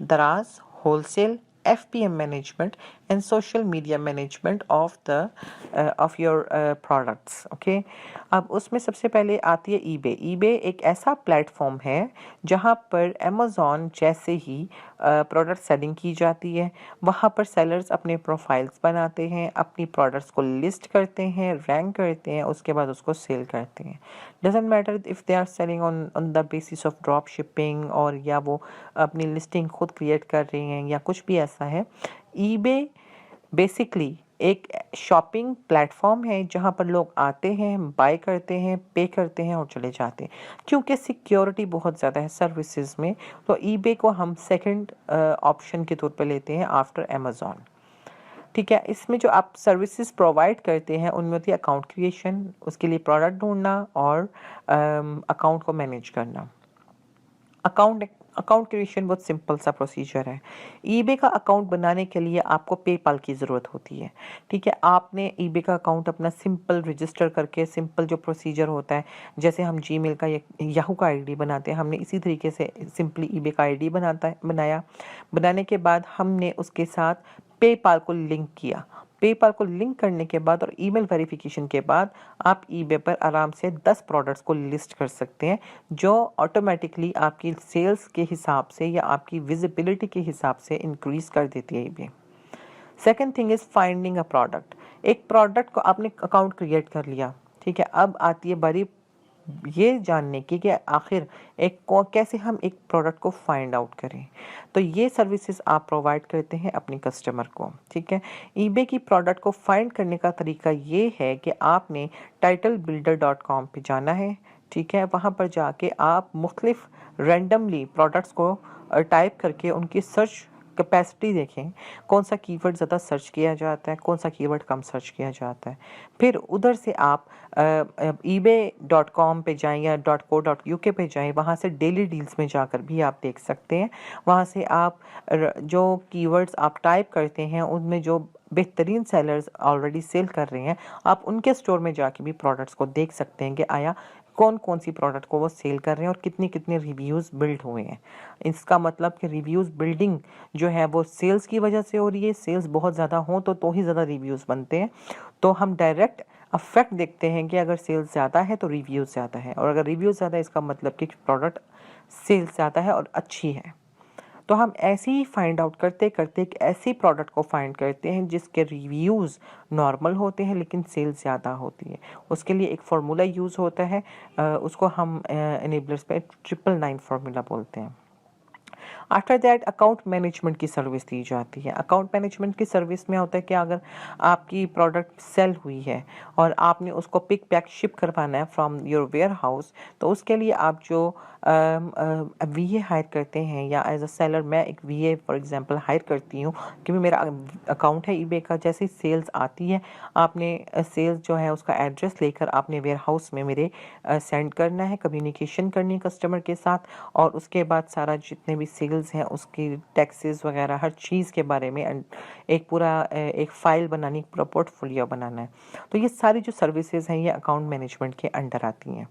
Daraz, wholesale, FPM management, and social media management of your products. Okay, अब उसमें सबसे पहले आती है ईबे। ईबे एक ऐसा प्लेटफॉर्म है जहाँ पर अमेज़ॉन जैसे ही प्रोडक्ट सेलिंग की जाती है। वहाँ पर सेलर्स अपने प्रोफाइल्स बनाते हैं, अपनी प्रोडक्ट्स को लिस्ट करते हैं, रैंक करते हैं, उसके बाद उसको सेल करते हैं। Doesn't matter if they are selling on the basis of drop shipping, और या वो अपनी लिस्टिंग खुद क्रिएट कर रही हैं या कुछ भी ऐसा है। ईबे बेसिकली एक शॉपिंग प्लेटफॉर्म है जहाँ पर लोग आते हैं, बाय करते हैं, पे करते हैं और चले जाते हैं। क्योंकि सिक्योरिटी बहुत ज़्यादा है सर्विसेज में, तो ईबे को हम सेकंड ऑप्शन के तौर पे लेते हैं आफ्टर अमेज़ॉन। ठीक है, इसमें जो आप सर्विसेज प्रोवाइड करते हैं उनमें होती है अकाउंट क्रिएशन, उसके लिए प्रोडक्ट ढूंढना और अकाउंट को मैनेज करना। अकाउंट क्रिएशन बहुत सिंपल सा प्रोसीजर है। ईबे का अकाउंट बनाने के लिए आपको पेपाल की ज़रूरत होती है। ठीक है, आपने ईबे का अकाउंट अपना सिंपल रजिस्टर करके, सिंपल जो प्रोसीजर होता है, जैसे हम जीमेल का या याहू का आईडी बनाते हैं, हमने इसी तरीके से सिंपली ईबे का आईडी बनाया। बनाने के बाद हमने उसके साथ पेपाल को लिंक किया। पेपाल को लिंक करने के बाद और ईमेल वेरिफिकेशन के बाद आप ईबे पर आराम से 10 प्रोडक्ट्स को लिस्ट कर सकते हैं, जो ऑटोमेटिकली आपकी सेल्स के हिसाब से या आपकी विजिबिलिटी के हिसाब से इंक्रीज कर देती है eBay. Second thing is finding a product. एक प्रोडक्ट को आपने अकाउंट क्रिएट कर लिया, ठीक है, अब आती है बारी ये जानने की कि आखिर कैसे हम एक प्रोडक्ट को फाइंड आउट करें। तो ये सर्विसेज आप प्रोवाइड करते हैं अपने कस्टमर को। ठीक है, ईबे की प्रोडक्ट को फाइंड करने का तरीका ये है कि आपने titlebuilder.com पे जाना है। ठीक है, वहाँ पर जाके आप मुख्तलिफ रैंडमली प्रोडक्ट्स को टाइप करके उनकी सर्च कैपेसिटी देखें, कौन सा कीवर्ड ज़्यादा सर्च किया जाता है, कौन सा कीवर्ड कम सर्च किया जाता है। फिर उधर से आप ebay.com पे जाएं या .co.uk पे जाएं, वहाँ से डेली डील्स में जाकर भी आप देख सकते हैं। वहाँ से आप जो कीवर्ड्स आप टाइप करते हैं उनमें जो बेहतरीन सेलर्स ऑलरेडी सेल कर रहे हैं, आप उनके स्टोर में जाके भी प्रोडक्ट्स को देख सकते हैं कि आया कौन कौन सी प्रोडक्ट को वो सेल कर रहे हैं और कितने कितने रिव्यूज़ बिल्ड हुए हैं। इसका मतलब कि रिव्यूज़ बिल्डिंग जो है वो सेल्स की वजह से हो रही है। सेल्स बहुत ज़्यादा हों तो ही ज़्यादा रिव्यूज़ बनते हैं। तो हम डायरेक्ट अफेक्ट देखते हैं कि अगर सेल्स ज़्यादा है तो रिव्यूज़ ज़्यादा है, और अगर रिव्यूज़ ज़्यादा है इसका मतलब कि प्रोडक्ट सेल्स ज़्यादा है और अच्छी है। तो हम ऐसे ही फाइंड आउट करते करते एक ऐसी प्रोडक्ट को फाइंड करते हैं जिसके रिव्यूज़ नॉर्मल होते हैं लेकिन सेल्स ज़्यादा होती है। उसके लिए एक फार्मूला यूज़ होता है, उसको हम इनेबलर्स पे 999 फार्मूला बोलते हैं। आफ्टर दैट अकाउंट मैनेजमेंट की सर्विस दी जाती है। अकाउंट मैनेजमेंट की सर्विस में होता है कि अगर आपकी प्रोडक्ट सेल हुई है और आपने उसको पिक पैक शिप करवाना है फ्रॉम योर वेयर हाउस, तो उसके लिए आप जो वीए हायर करते हैं, या एज अ सेलर मैं एक वीए फॉर एग्जांपल हायर करती हूँ क्योंकि मेरा अकाउंट है ईबे का। जैसे सेल्स आती है, आपने सेल्स जो है उसका एड्रेस लेकर आपने वेयर हाउस में मेरे सेंड करना है, कम्युनिकेशन करनी है कस्टमर के साथ, और उसके बाद सारा जितने भी सेल्स हैं उसकी टैक्सेस वगैरह हर चीज़ के बारे में एक पूरा एक फ़ाइल बनानी, पूरा पोर्टफोलियो बनाना है। तो ये सारी जो सर्विसेज हैं ये अकाउंट मैनेजमेंट के अंडर आती हैं।